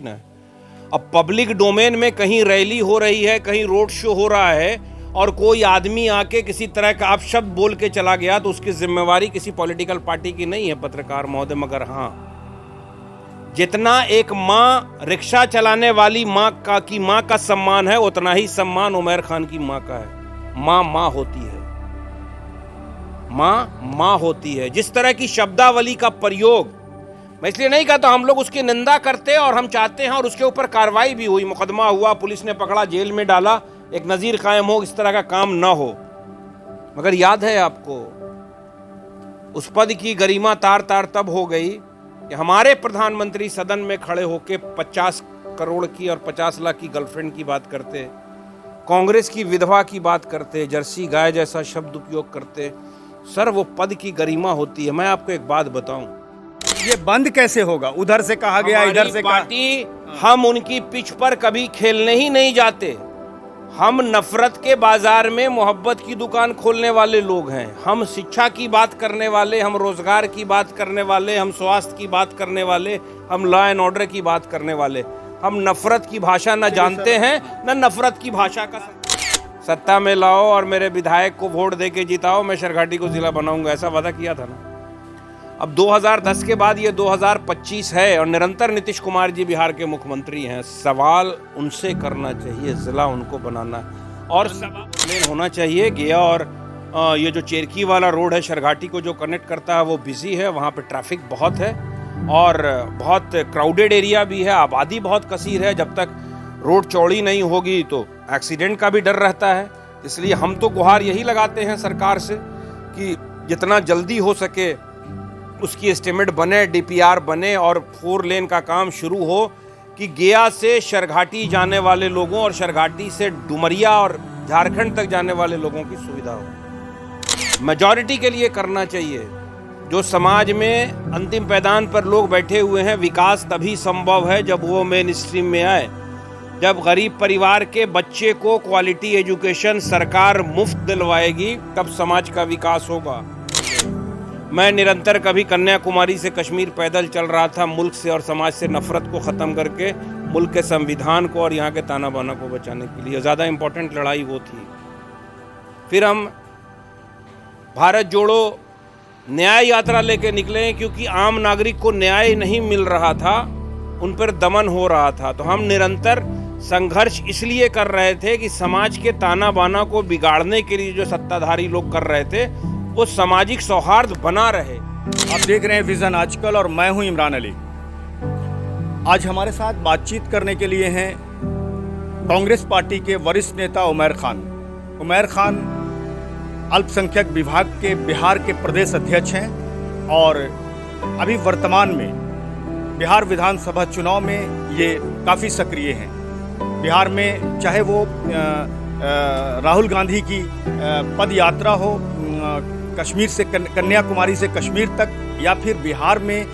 न। अब public domain में कहीं रैली हो रही है, कहीं रोड शो हो रहा है और कोई आदमी आके किसी तरह का अपशब्द बोल के चला गया तो उसकी जिम्मेवारी किसी पॉलिटिकल पार्टी की नहीं है, पत्रकार महोदय। मगर हाँ, जितना एक माँ रिक्शा चलाने वाली माँ का सम्मान है, उतना ही सम्मान उमैर खान की माँ का है। माँ होती है, माँ होती है। जिस तरह की शब्दावली का प्रयोग, मैं इसलिए नहीं कहता, हम लोग उसकी निंदा करते और हम चाहते हैं और उसके ऊपर कार्रवाई भी हुई, मुकदमा हुआ, पुलिस ने पकड़ा, जेल में डाला, एक नजीर कायम हो, इस तरह का काम ना हो। मगर याद है आपको, उस पद की गरिमा तार तार तब हो गई कि हमारे प्रधानमंत्री सदन में खड़े होकर 50 करोड़ की और 50 लाख की गर्लफ्रेंड की बात करते, कांग्रेस की विधवा की बात करते, जर्सी गाय जैसा शब्द उपयोग करते। सर, वो पद की गरिमा होती है। मैं आपको एक बात बताऊं, ये बंद कैसे होगा? उधर से कहा गया, इधर से पार्टी, हम उनकी पिच पर कभी खेलने ही नहीं जाते। हम नफरत के बाजार में मोहब्बत की दुकान खोलने वाले लोग हैं। हम शिक्षा की बात करने वाले, हम रोजगार की बात करने वाले, हम स्वास्थ्य की बात करने वाले, हम लॉ एंड ऑर्डर की बात करने वाले। हम नफरत की भाषा न जानते हैं, न नफरत की भाषा का। सत्ता में लाओ और मेरे विधायक को वोट दे के जिताओ, मैं सरघाटी को जिला बनाऊंगा, ऐसा वादा किया था ना। अब 2010 के बाद ये 2025 है और निरंतर नीतीश कुमार जी बिहार के मुख्यमंत्री हैं। सवाल उनसे करना चाहिए, जिला उनको बनाना और सवाल होना चाहिए। गया और ये जो चेरकी वाला रोड है सरघाटी को जो कनेक्ट करता है, वो बिजी है, वहाँ पे ट्रैफिक बहुत है और बहुत क्राउडेड एरिया भी है, आबादी बहुत कसीर है। जब तक रोड चौड़ी नहीं होगी तो एक्सीडेंट का भी डर रहता है। इसलिए हम तो गुहार यही लगाते हैं सरकार से कि जितना जल्दी हो सके उसकी एस्टिमेट बने, डीपीआर बने और 4 लेन का काम शुरू हो कि गया से सरघाटी जाने वाले लोगों और सरघाटी से डुमरिया और झारखंड तक जाने वाले लोगों की सुविधा हो। मेजॉरिटी के लिए करना चाहिए। जो समाज में अंतिम पैदान पर लोग बैठे हुए हैं, विकास तभी संभव है जब वो मेन स्ट्रीम में आए। जब गरीब परिवार के बच्चे को क्वालिटी एजुकेशन सरकार मुफ्त दिलवाएगी, तब समाज का विकास होगा। मैं निरंतर कभी कन्याकुमारी से कश्मीर पैदल चल रहा था, मुल्क से और समाज से नफरत को ख़त्म करके मुल्क के संविधान को और यहाँ के ताना बाना को बचाने के लिए। ज़्यादा इम्पोर्टेंट लड़ाई वो थी। फिर हम भारत जोड़ो न्याय यात्रा लेके निकले, क्योंकि आम नागरिक को न्याय नहीं मिल रहा था, उन पर दमन हो रहा था। तो हम निरंतर संघर्ष इसलिए कर रहे थे कि समाज के ताना बाना को बिगाड़ने के लिए जो सत्ताधारी लोग कर रहे थे, वो सामाजिक सौहार्द बना रहे। आप देख रहे हैं विजन आजकल और मैं हूं इमरान अली। आज हमारे साथ बातचीत करने के लिए हैं कांग्रेस पार्टी के वरिष्ठ नेता उमैर खान। उमैर खान अल्पसंख्यक विभाग के बिहार के प्रदेश अध्यक्ष हैं और अभी वर्तमान में बिहार विधानसभा चुनाव में ये काफ़ी सक्रिय हैं। बिहार में चाहे वो राहुल गांधी की पद यात्रा हो, कश्मीर से कन्याकुमारी से कश्मीर तक, या फिर बिहार में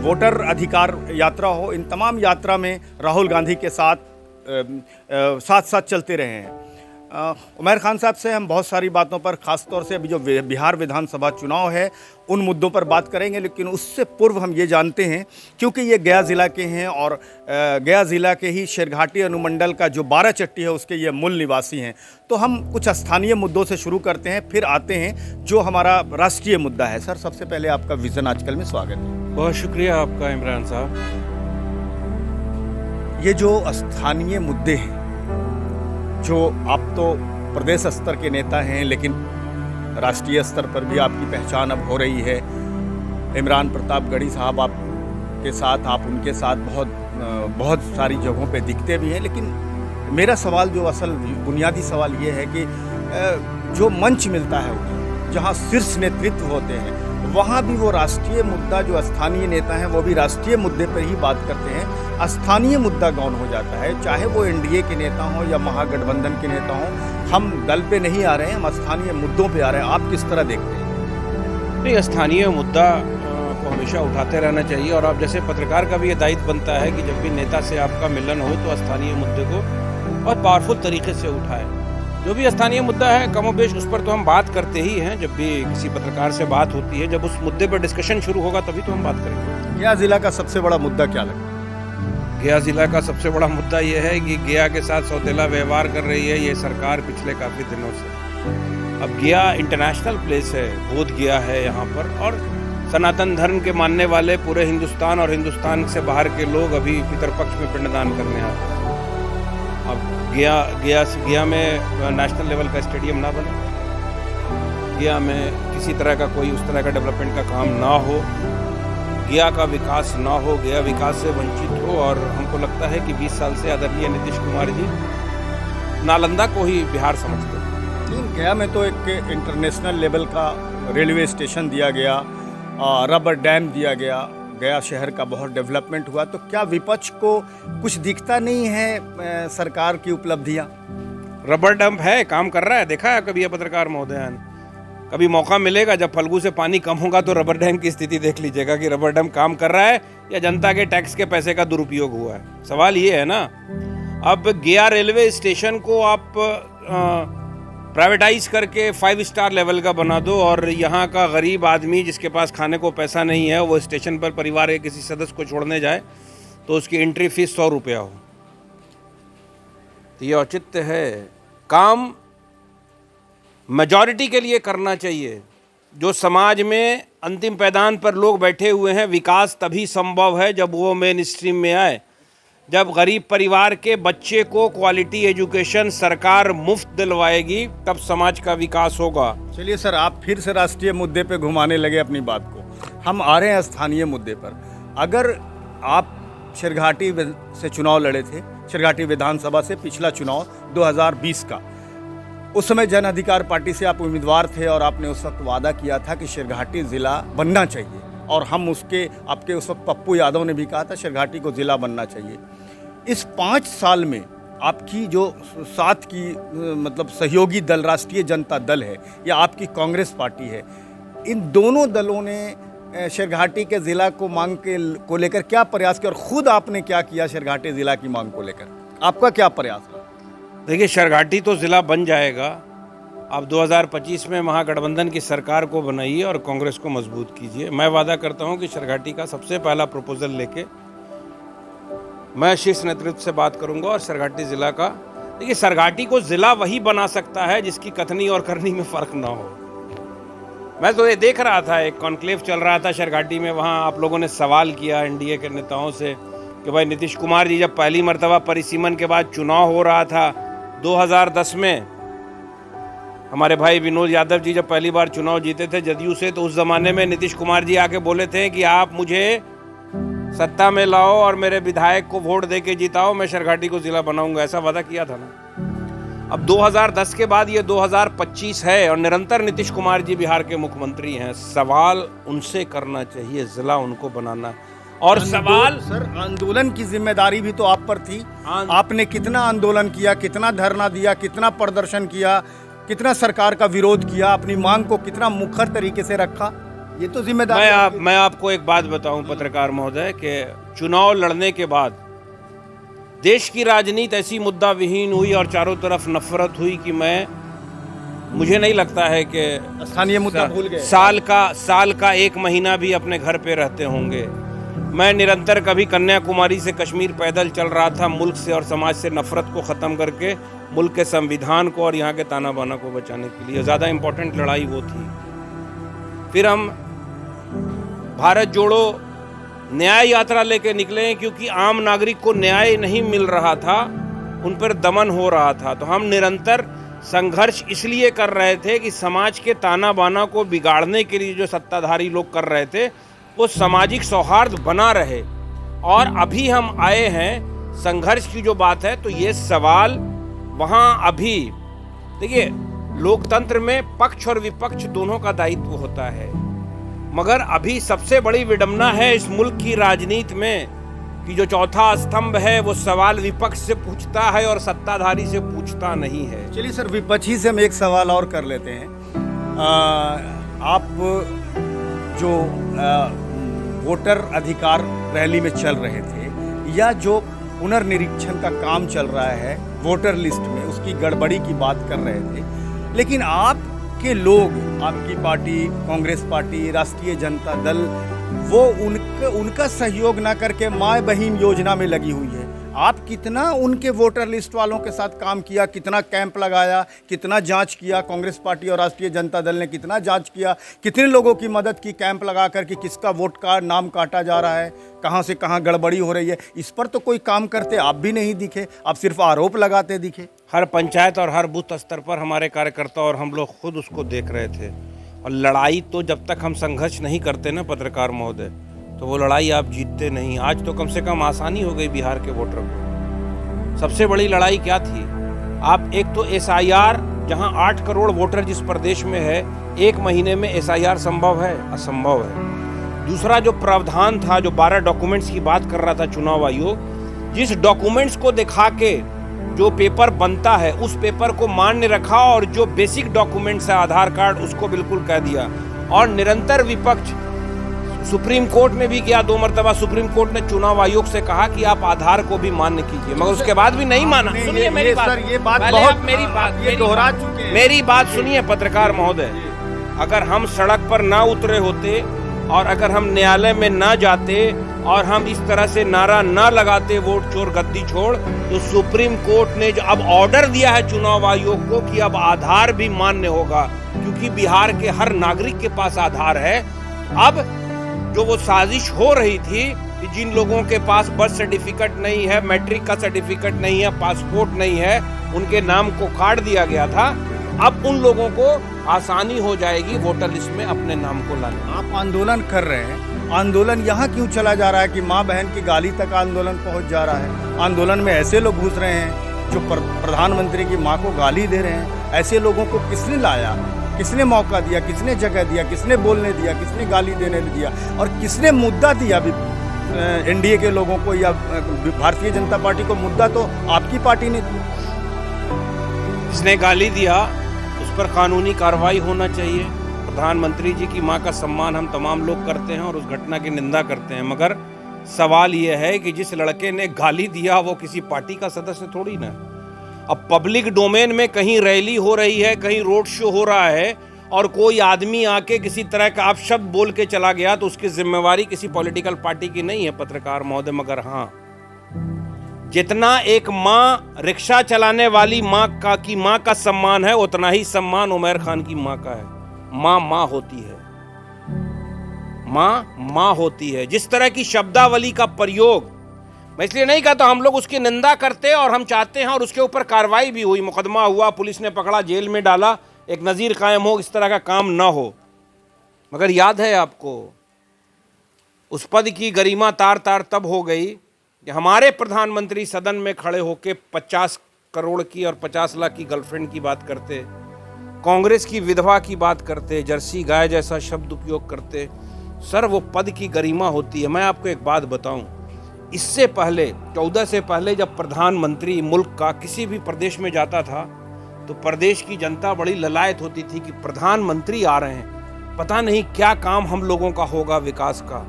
वोटर अधिकार यात्रा हो, इन तमाम यात्रा में राहुल गांधी के साथ चलते रहे हैं। उमैर खान साहब से हम बहुत सारी बातों पर, ख़ास तौर से अभी जो बिहार विधानसभा चुनाव है उन मुद्दों पर बात करेंगे, लेकिन उससे पूर्व हम ये जानते हैं, क्योंकि ये गया ज़िला के हैं और गया ज़िला के ही शेरघाटी अनुमंडल का जो 12 चट्टी है उसके ये मूल निवासी हैं, तो हम कुछ स्थानीय मुद्दों से शुरू करते हैं, फिर आते हैं जो हमारा राष्ट्रीय मुद्दा है। सर, सबसे पहले आपका विज़न आजकल में स्वागत है। बहुत शुक्रिया आपका इमरान साहब। ये जो स्थानीय मुद्दे हैं, जो आप तो प्रदेश स्तर के नेता हैं लेकिन राष्ट्रीय स्तर पर भी आपकी पहचान अब हो रही है। इमरान प्रतापगढ़ी साहब आपके साथ, आप उनके साथ बहुत सारी जगहों पे दिखते भी हैं, लेकिन मेरा सवाल, जो असल बुनियादी सवाल ये है कि जो मंच मिलता है उन्हें, जहाँ शीर्ष नेतृत्व होते हैं, वहाँ भी वो राष्ट्रीय मुद्दा, जो स्थानीय नेता हैं वो भी राष्ट्रीय मुद्दे पर ही बात करते हैं, स्थानीय मुद्दा गौन हो जाता है। चाहे वो एनडीए के नेता हों या महागठबंधन के नेता हों, हम दल पे नहीं आ रहे हैं, हम स्थानीय मुद्दों पे आ रहे हैं। आप किस तरह देखते हैं? नहीं, स्थानीय मुद्दा को हमेशा उठाते रहना चाहिए और आप जैसे पत्रकार का भी ये दायित्व बनता है कि जब भी नेता से आपका मिलन हो तो स्थानीय मुद्दे को बहुत पावरफुल तरीके से उठाए। जो भी स्थानीय मुद्दा है कमोबेश उस पर तो हम बात करते ही हैं। जब भी किसी पत्रकार से बात होती है, जब उस मुद्दे पर डिस्कशन शुरू होगा तभी तो हम बात करेंगे। गया जिला का सबसे बड़ा मुद्दा क्या लगता है? गया ज़िला का सबसे बड़ा मुद्दा ये है कि गया के साथ सौतेला व्यवहार कर रही है ये सरकार पिछले काफ़ी दिनों से। अब गया इंटरनेशनल प्लेस है, बोध गया है यहाँ पर, और सनातन धर्म के मानने वाले पूरे हिंदुस्तान और हिंदुस्तान से बाहर के लोग अभी पितरपक्ष में पिंडदान करने आते हैं। अब गया में नेशनल लेवल का स्टेडियम ना बने, गया में किसी तरह का कोई उस तरह का डेवलपमेंट का काम ना हो, गया का विकास ना हो, गया विकास से वंचित हो। और हमको लगता है कि 20 साल से आदरणीय नीतीश कुमार जी नालंदा को ही बिहार समझते हैं। लेकिन गया में तो एक इंटरनेशनल लेवल का रेलवे स्टेशन दिया गया, रबर डैम दिया गया, गया शहर का बहुत डेवलपमेंट हुआ, तो क्या विपक्ष को कुछ दिखता नहीं है सरकार की उपलब्धियां? रबर डैम है, काम कर रहा है, देखा है कभी पत्रकार महोदय? कभी मौका मिलेगा जब फल्गु से पानी कम होगा तो रबर डैम की स्थिति देख लीजिएगा कि रबर डैम काम कर रहा है या जनता के टैक्स के पैसे का दुरुपयोग हुआ है। सवाल ये है ना। अब गया रेलवे स्टेशन को आप प्राइवेटाइज करके 5 स्टार लेवल का बना दो और यहाँ का गरीब आदमी जिसके पास खाने को पैसा नहीं है वो स्टेशन पर परिवार के किसी सदस्य को छोड़ने जाए तो उसकी एंट्री फीस 100 रुपया हो, तो ये औचित्य है? काम मेजॉरिटी के लिए करना चाहिए। जो समाज में अंतिम पैदान पर लोग बैठे हुए हैं, विकास तभी संभव है जब वो मेन स्ट्रीम में आए। जब गरीब परिवार के बच्चे को क्वालिटी एजुकेशन सरकार मुफ्त दिलवाएगी तब समाज का विकास होगा। चलिए सर, आप फिर से राष्ट्रीय मुद्दे पे घुमाने लगे अपनी बात को। हम आ रहे हैं स्थानीय मुद्दे पर। अगर आप शेरघाटी से चुनाव लड़े थे, शेरघाटी विधानसभा से पिछला चुनाव 2020 का, उस समय जन अधिकार पार्टी से आप उम्मीदवार थे और आपने उस वक्त वादा किया था कि शेरघाटी ज़िला बनना चाहिए, और हम उसके आपके उस वक्त पप्पू यादव ने भी कहा था शेरघाटी को ज़िला बनना चाहिए। इस 5 साल में आपकी जो साथ की मतलब सहयोगी दल राष्ट्रीय जनता दल है या आपकी कांग्रेस पार्टी है, इन दोनों दलों ने शेरघाटी के ज़िला को मांग को लेकर क्या प्रयास किया और ख़ुद आपने क्या किया शेरघाटी ज़िला की मांग को लेकर? आपका क्या प्रयास रहा? देखिए, शेरघाटी तो ज़िला बन जाएगा। आप 2025 में महागठबंधन की सरकार को बनाइए और कांग्रेस को मजबूत कीजिए। मैं वादा करता हूं कि शेरघाटी का सबसे पहला प्रपोजल लेके मैं शीर्ष नेतृत्व से बात करूंगा और शेरघाटी ज़िला का, देखिए शेरघाटी को ज़िला वही बना सकता है जिसकी कथनी और करनी में फ़र्क ना हो। मैं तो ये देख रहा था, एक कॉन्क्लेव चल रहा था शेरघाटी में, वहाँ आप लोगों ने सवाल किया एनडीए के नेताओं से कि भाई नीतीश कुमार जी जब पहली मर्तबा परिसीमन के बाद चुनाव हो रहा था 2010 में, हमारे भाई विनोद यादव जी जब पहली बार चुनाव जीते थे जदयू से, तो उस ज़माने में नीतीश कुमार जी आके बोले थे कि आप मुझे सत्ता में लाओ और मेरे विधायक को वोट दे के जिताओ, मैं शेरघाटी को ज़िला बनाऊंगा, ऐसा वादा किया था ना। अब 2010 के बाद ये 2025 है और निरंतर नीतीश कुमार जी बिहार के मुख्यमंत्री हैं। सवाल उनसे करना चाहिए, ज़िला उनको बनाना है। और सवाल सर, आंदोलन की जिम्मेदारी भी तो आप पर थी। आपने कितना आंदोलन किया, कितना धरना दिया, कितना प्रदर्शन किया, कितना सरकार का विरोध किया, अपनी मांग को कितना मुखर तरीके से रखा, ये तो जिम्मेदारी। मैं आपको एक बात बताऊं पत्रकार महोदय कि चुनाव लड़ने के बाद देश की राजनीति ऐसी मुद्दा विहीन हुई और चारों तरफ नफरत हुई कि मुझे नहीं लगता है कि स्थानीय मुद्दा भूल गए। साल का 1 महीना भी अपने घर पे रहते होंगे। मैं निरंतर कभी कन्याकुमारी से कश्मीर पैदल चल रहा था, मुल्क से और समाज से नफरत को ख़त्म करके मुल्क के संविधान को और यहाँ के ताना बाना को बचाने के लिए। ज़्यादा इम्पोर्टेंट लड़ाई वो थी। फिर हम भारत जोड़ो न्याय यात्रा लेके निकले क्योंकि आम नागरिक को न्याय नहीं मिल रहा था, उन पर दमन हो रहा था। तो हम निरंतर संघर्ष इसलिए कर रहे थे कि समाज के ताना बाना को बिगाड़ने के लिए जो सत्ताधारी लोग कर रहे थे वो सामाजिक सौहार्द बना रहे। और अभी हम आए हैं संघर्ष की जो बात है, तो ये सवाल वहाँ अभी देखिए, लोकतंत्र में पक्ष और विपक्ष दोनों का दायित्व होता है, मगर अभी सबसे बड़ी विडंबना है इस मुल्क की राजनीति में कि जो चौथा स्तंभ है वो सवाल विपक्ष से पूछता है और सत्ताधारी से पूछता नहीं है। चलिए सर, विपक्षी से हम एक सवाल और कर लेते हैं। आप जो वोटर अधिकार रैली में चल रहे थे या जो पुनर्निरीक्षण का काम चल रहा है वोटर लिस्ट में, उसकी गड़बड़ी की बात कर रहे थे, लेकिन आपके लोग, आपकी पार्टी कांग्रेस पार्टी, राष्ट्रीय जनता दल वो उनका सहयोग ना करके माँ बहिन योजना में लगी हुई है। आप कितना उनके वोटर लिस्ट वालों के साथ काम किया, कितना कैंप लगाया, कितना जांच किया, कांग्रेस पार्टी और राष्ट्रीय जनता दल ने कितना जांच किया, कितने लोगों की मदद की कैंप लगा करके किसका वोट का नाम काटा जा रहा है, कहाँ से कहाँ गड़बड़ी हो रही है, इस पर तो कोई काम करते आप भी नहीं दिखे, आप सिर्फ आरोप लगाते दिखे। हर पंचायत और हर बूथ स्तर पर हमारे कार्यकर्ता और हम लोग खुद उसको देख रहे थे। और लड़ाई तो जब तक हम संघर्ष नहीं करते ना पत्रकार महोदय, तो वो लड़ाई आप जीतते नहीं। आज तो कम से कम आसानी हो गई बिहार के वोटर को। सबसे बड़ी लड़ाई क्या थी? आप एक तो SIR, जहां 8 करोड़ वोटर जिस प्रदेश में है, 1 महीने में SIR संभव है? असंभव है। दूसरा जो प्रावधान था, जो 12 डॉक्यूमेंट्स की बात कर रहा था चुनाव आयोग, जिस डॉक्यूमेंट्स को दिखा के जो पेपर बनता है उस पेपर को मान्य रखा और जो बेसिक डॉक्यूमेंट्स है आधार कार्ड उसको बिल्कुल कह दिया। और निरंतर विपक्ष सुप्रीम कोर्ट में भी गया, 2 मरतबा सुप्रीम कोर्ट ने चुनाव आयोग से कहा कि आप आधार को भी मान्य कीजिए, मगर उसके बाद भी नहीं माना। सुनिए मेरी बात, ये बात दोहरा चुके हैं। मेरी बात सुनिए पत्रकार महोदय, अगर हम सड़क पर ना उतरे होते और अगर हम न्यायालय में ना जाते और हम इस तरह से नारा ना लगाते वोट चोर गद्दी छोड़, तो सुप्रीम कोर्ट ने जो अब ऑर्डर दिया है चुनाव आयोग को कि अब आधार भी मान्य होगा, क्योंकि बिहार के हर नागरिक के पास आधार है। अब जो वो साजिश हो रही थी कि जिन लोगों के पास बर्थ सर्टिफिकेट नहीं है, मैट्रिक का सर्टिफिकेट नहीं है, पासपोर्ट नहीं है, उनके नाम को काट दिया गया था, अब उन लोगों को आसानी हो जाएगी वोटर लिस्ट में अपने नाम को लाने। आप आंदोलन कर रहे हैं, आंदोलन यहाँ क्यों चला जा रहा है कि माँ बहन की गाली तक आंदोलन पहुँच जा रहा है? आंदोलन में ऐसे लोग घुस रहे हैं जो प्रधानमंत्री की माँ को गाली दे रहे हैं। ऐसे लोगों को किसने लाया, किसने मौका दिया, किसने जगह दिया, किसने बोलने दिया, किसने गाली देने दिया, और किसने मुद्दा दिया NDA के लोगों को या भारतीय जनता पार्टी को? मुद्दा तो आपकी पार्टी ने दी। जिसने गाली दिया उस पर कानूनी कार्रवाई होना चाहिए। प्रधानमंत्री जी की मां का सम्मान हम तमाम लोग करते हैं और उस घटना की निंदा करते हैं, मगर सवाल यह है कि जिस लड़के ने गाली दिया वो किसी पार्टी का सदस्य थोड़ी ना। अब पब्लिक डोमेन में कहीं रैली हो रही है, कहीं रोड शो हो रहा है और कोई आदमी आके किसी तरह का आप शब्द बोल के चला गया तो उसकी जिम्मेवारी किसी पॉलिटिकल पार्टी की नहीं है पत्रकार महोदय। मगर हाँ, जितना एक माँ रिक्शा चलाने वाली माँ का सम्मान है, उतना ही सम्मान उमैर खान की माँ का है। माँ होती है, माँ होती है। जिस तरह की शब्दावली का प्रयोग, मैं इसलिए नहीं कहता, हम लोग उसकी निंदा करते और हम चाहते हैं और उसके ऊपर कार्रवाई भी हुई, मुकदमा हुआ, पुलिस ने पकड़ा, जेल में डाला, एक नज़ीर कायम हो, इस तरह का काम ना हो। मगर याद है आपको, उस पद की गरिमा तार तार तब हो गई कि हमारे प्रधानमंत्री सदन में खड़े होकर 50 करोड़ की और 50 लाख की गर्लफ्रेंड की बात करते, कांग्रेस की विधवा की बात करते, जर्सी गाय जैसा शब्द उपयोग करते। सर, वो पद की गरिमा होती है। मैं आपको एक बात बताऊं, इससे पहले 14 से पहले जब प्रधानमंत्री मुल्क का किसी भी प्रदेश में जाता था तो प्रदेश की जनता बड़ी ललायत होती थी कि प्रधानमंत्री आ रहे हैं, पता नहीं क्या काम हम लोगों का होगा विकास का।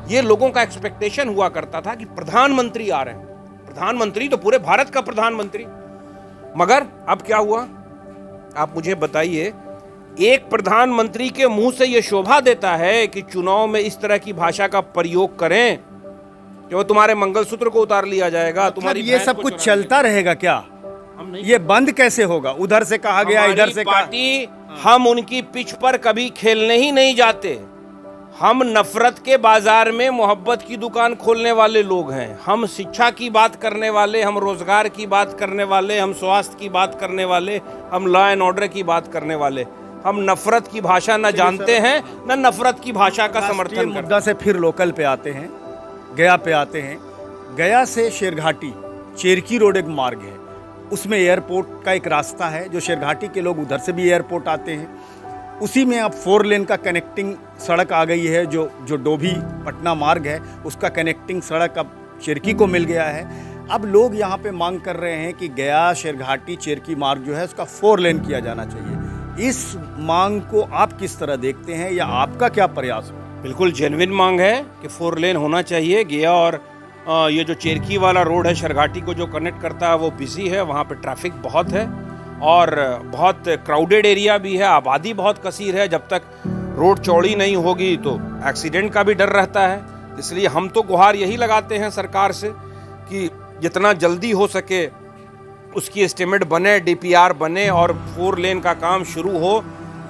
ये लोगों का एक्सपेक्टेशन हुआ करता था कि प्रधानमंत्री आ रहे हैं, प्रधानमंत्री तो पूरे भारत का प्रधानमंत्री। मगर अब क्या हुआ आप मुझे बताइए। एक प्रधानमंत्री के मुंह से यह शोभा देता है कि चुनाव में इस तरह की भाषा का प्रयोग करें कि वो तुम्हारे मंगलसूत्र को उतार लिया जाएगा, तुम्हारी ये सब कुछ चलता रहेगा क्या? हम नहीं, ये बंद कैसे होगा? उधर से कहा गया, इधर से पार्टी हम उनकी पिच पर कभी खेलने ही नहीं जाते। हम नफरत के बाजार में मोहब्बत की दुकान खोलने वाले लोग हैं। हम शिक्षा की बात करने वाले, हम रोजगार की बात करने वाले, हम स्वास्थ्य की बात करने वाले, हम लॉ एंड ऑर्डर की बात करने वाले। हम नफरत की भाषा न जानते हैं न नफरत की भाषा का समर्थन करते हैं। मुद्दा से फिर लोकल पे आते हैं, गया पे आते हैं। गया से शेरघाटी चेरकी रोड एक मार्ग है, उसमें एयरपोर्ट का एक रास्ता है, जो शेरघाटी के लोग उधर से भी एयरपोर्ट आते हैं। उसी में अब 4 लेन का कनेक्टिंग सड़क आ गई है, जो डोभी पटना मार्ग है, उसका कनेक्टिंग सड़क अब चेरकी को मिल गया है। अब लोग यहाँ पे मांग कर रहे हैं कि गया शेरघाटी चेरकी मार्ग जो है उसका 4 लेन किया जाना चाहिए। इस मांग को आप किस तरह देखते हैं, या आपका क्या प्रयास हो? बिल्कुल जेन्युइन मांग है कि 4 लेन होना चाहिए। गया और ये जो चेरकी वाला रोड है शेरघाटी को जो कनेक्ट करता है वो बिजी है, वहाँ पे ट्रैफिक बहुत है और बहुत क्राउडेड एरिया भी है, आबादी बहुत कसीर है। जब तक रोड चौड़ी नहीं होगी तो एक्सीडेंट का भी डर रहता है। इसलिए हम तो गुहार यही लगाते हैं सरकार से कि जितना जल्दी हो सके उसकी एस्टीमेट बने, डीपीआर बने और 4 लेन का काम शुरू हो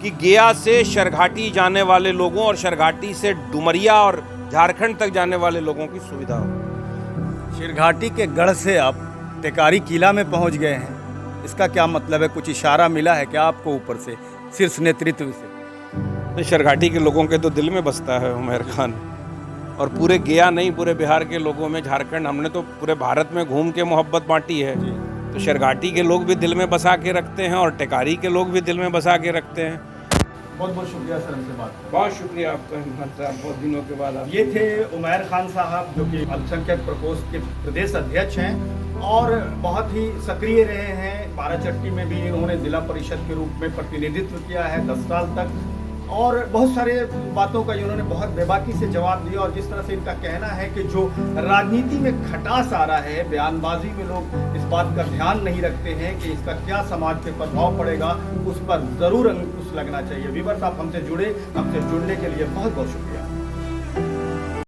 कि गया से शरघाटी जाने वाले लोगों और शरघाटी से डुमरिया और झारखंड तक जाने वाले लोगों की सुविधा हो। शिरघाटी के गढ़ से आप टेकारी किला में पहुंच गए हैं, इसका क्या मतलब है? कुछ इशारा मिला है क्या आपको ऊपर से, शीर्ष नेतृत्व से? तो शरघाटी के लोगों के तो दिल में बसता है उमैर खान, और पूरे गया नहीं, पूरे बिहार के लोगों में, झारखंड, हमने तो पूरे भारत में घूम के मोहब्बत बांटी है। तो शरघाटी के लोग भी दिल में बसा के रखते हैं और टेकारी के लोग भी दिल में बसा के रखते हैं। बहुत बहुत शुक्रिया सर, हमसे बात। बहुत शुक्रिया आपका हिम्मत साहब, बहुत दिनों के बाद आप। ये थे उमैर खान साहब, जो कि अल्पसंख्यक प्रकोष्ठ के प्रदेश अध्यक्ष हैं और बहुत ही सक्रिय रहे हैं। बाराचट्टी में भी इन्होंने जिला परिषद के रूप में प्रतिनिधित्व किया है 10 साल तक, और बहुत सारे बातों का इन्होंने बहुत बेबाकी से जवाब दिया। और जिस तरह से इनका कहना है कि जो राजनीति में खटास आ रहा है, बयानबाजी में लोग इस बात का ध्यान नहीं रखते हैं कि इसका क्या समाज पे प्रभाव पड़ेगा, उस पर ज़रूर अंकुश लगना चाहिए। व्यूअर्स, आप हमसे जुड़े, हमसे जुड़ने के लिए बहुत बहुत शुक्रिया।